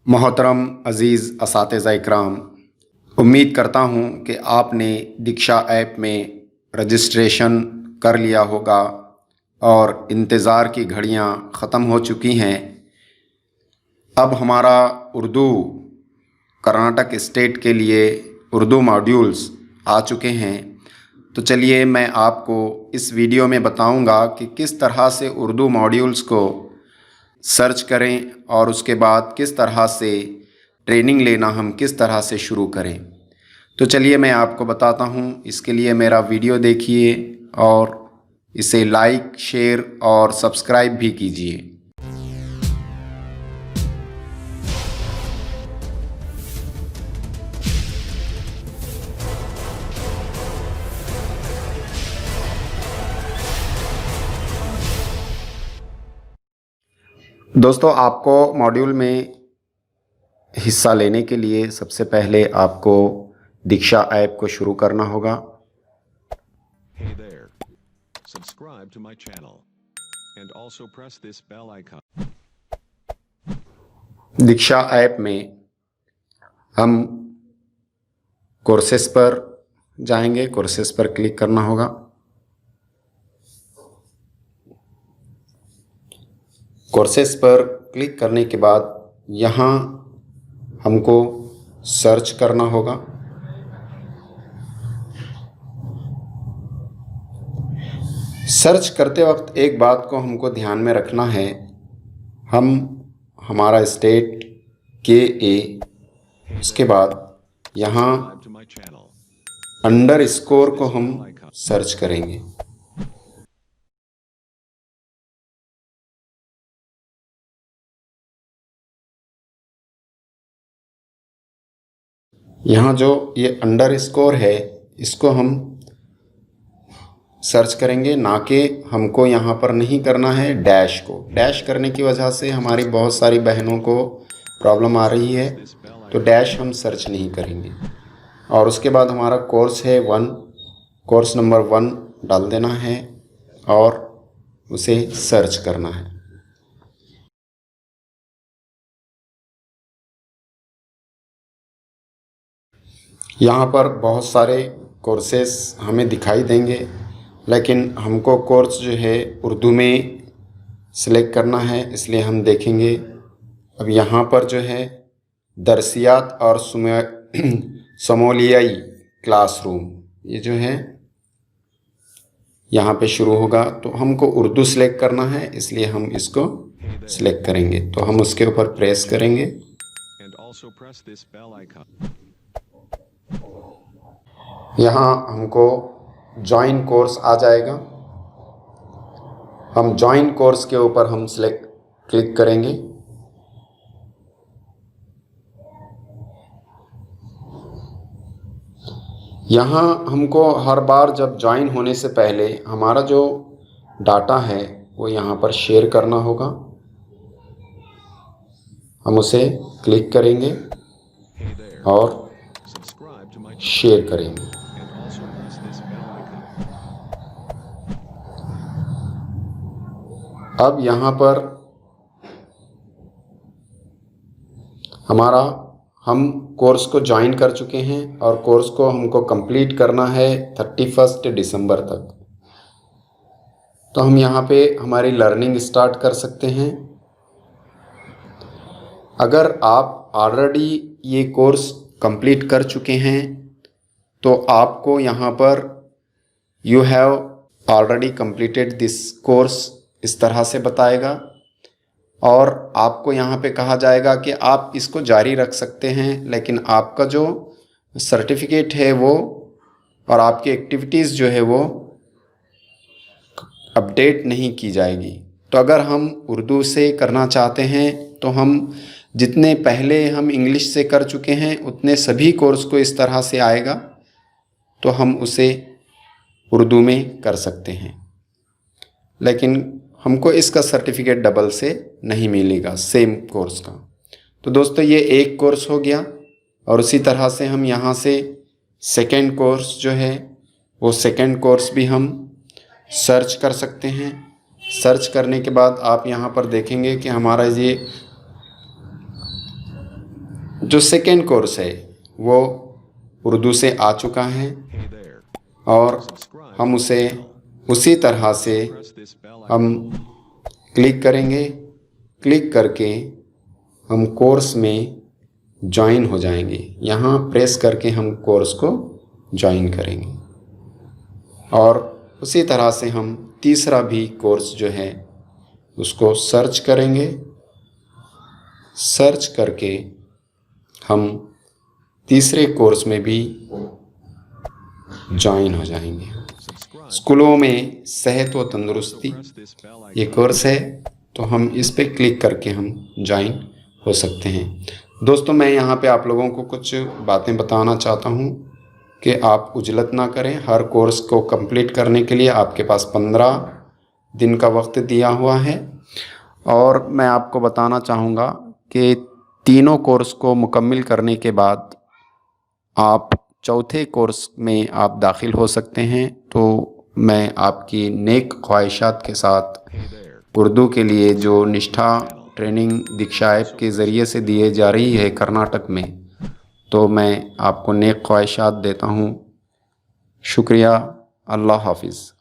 मोहतरम अज़ीज़ असातिज़ा इकराम, उम्मीद करता हूँ कि आपने दीक्षा ऐप में रजिस्ट्रेशन कर लिया होगा और इंतज़ार की घड़ियाँ ख़त्म हो चुकी हैं। अब हमारा उर्दू कर्नाटक स्टेट के लिए उर्दू मॉड्यूल्स आ चुके हैं। तो चलिए मैं आपको इस वीडियो में बताऊंगा कि किस तरह से उर्दू मॉड्यूल्स को सर्च करें और उसके बाद किस तरह से ट्रेनिंग लेना हम किस तरह से शुरू करें। तो चलिए मैं आपको बताता हूं। इसके लिए मेरा वीडियो देखिए और इसे लाइक, शेयर और सब्सक्राइब भी कीजिए। दोस्तों, आपको मॉड्यूल में हिस्सा लेने के लिए सबसे पहले आपको दीक्षा ऐप को शुरू करना होगा। Hey there. Subscribe to my channel and also press this bell icon. Diksha app में हम कोर्सेस पर जाएंगे। कोर्सेस पर क्लिक करना होगा। कोर्सेस पर क्लिक करने के बाद यहाँ हमको सर्च करना होगा। सर्च करते वक्त एक बात को हमको ध्यान में रखना है, हमारा स्टेट KA, उसके बाद यहाँ Subscribe to my channel. Underscore को हम सर्च करेंगे। यहाँ जो ये अंडरस्कोर है इसको हम सर्च करेंगे, ना कि हमको यहाँ पर नहीं करना है डैश को। डैश करने की वजह से हमारी बहुत सारी बहनों को प्रॉब्लम आ रही है, तो डैश हम सर्च नहीं करेंगे। और उसके बाद हमारा कोर्स है 1, कोर्स नंबर 1 डाल देना है और उसे सर्च करना है। यहाँ पर बहुत सारे कोर्सेस हमें दिखाई देंगे, लेकिन हमको कोर्स जो है उर्दू में सिलेक्ट करना है, इसलिए हम देखेंगे। अब यहाँ पर जो है दरसियात और समोलियाई क्लासरूम, ये जो है यहाँ पे शुरू होगा। तो हमको उर्दू सिलेक्ट करना है, इसलिए हम इसको सिलेक्ट करेंगे। तो हम उसके ऊपर प्रेस करेंगे। And also press this bell icon. यहाँ हमको ज्वाइन कोर्स आ जाएगा। हम ज्वाइन कोर्स के ऊपर हम क्लिक करेंगे। यहाँ हमको हर बार जब ज्वाइन होने से पहले हमारा जो डाटा है वो यहाँ पर शेयर करना होगा। हम उसे क्लिक करेंगे Hey there. और Subscribe to my channel share करेंगे। and also press this bell icon. अब यहाँ पर हम कोर्स को ज्वाइन कर चुके हैं और कोर्स को हमको कंप्लीट करना है 31 दिसंबर तक। तो हम यहाँ पे हमारी लर्निंग स्टार्ट कर सकते हैं। अगर आप ऑलरेडी ये कोर्स कंप्लीट कर चुके हैं तो आपको यहाँ पर you have already completed this course इस तरह से बताएगा, और आपको यहाँ पे कहा जाएगा कि आप इसको जारी रख सकते हैं, लेकिन आपका जो सर्टिफिकेट है वो और आपकी एक्टिविटीज़ जो है वो अपडेट नहीं की जाएगी। तो अगर हम उर्दू से करना चाहते हैं तो हम जितने पहले हम इंग्लिश से कर चुके हैं उतने सभी कोर्स को इस तरह से आएगा, तो हम उसे उर्दू में कर सकते हैं। लेकिन हमको इसका सर्टिफिकेट डबल से नहीं मिलेगा, सेम कोर्स का। तो दोस्तों, ये एक कोर्स हो गया, और उसी तरह से हम यहाँ से सेकेंड कोर्स जो है वो सेकेंड कोर्स भी हम सर्च कर सकते हैं। सर्च करने के बाद आप यहाँ पर देखेंगे कि हमारा ये जो सेकेंड कोर्स है वो उर्दू से आ चुका है Hey there. और Subscribe हम to my उसे channel. उसी तरह से Press this bell हम icon. क्लिक करेंगे। क्लिक करके हम कोर्स में ज्वाइन हो जाएंगे। यहाँ प्रेस करके हम कोर्स को ज्वाइन करेंगे और उसी तरह से हम तीसरा भी कोर्स जो है उसको सर्च करेंगे। सर्च करके हम तीसरे कोर्स में भी ज्वाइन हो जाएंगे। Subscribe. स्कूलों में सेहत व तंदुरुस्ती Press this bell ये icon. कोर्स है, तो हम इस पे क्लिक करके हम ज्वाइन हो सकते हैं। दोस्तों, मैं यहाँ पे आप लोगों को कुछ बातें बताना चाहता हूँ कि आप उजलत ना करें। हर कोर्स को कंप्लीट करने के लिए आपके पास 15 दिन का वक्त दिया हुआ है और मैं आपको बताना चाहूँगा कि तीनों कोर्स को मुकम्मल करने के बाद आप चौथे कोर्स में आप दाखिल हो सकते हैं। तो मैं आपकी नेक ख्वाहिशात के साथ Hey there. उर्दू के लिए जो निष्ठा ट्रेनिंग दीक्षा ऐप के ज़रिए से दिए जा रही है कर्नाटक में, तो मैं आपको नेक ख्वाहिशात देता हूँ। शुक्रिया। अल्लाह हाफिज़।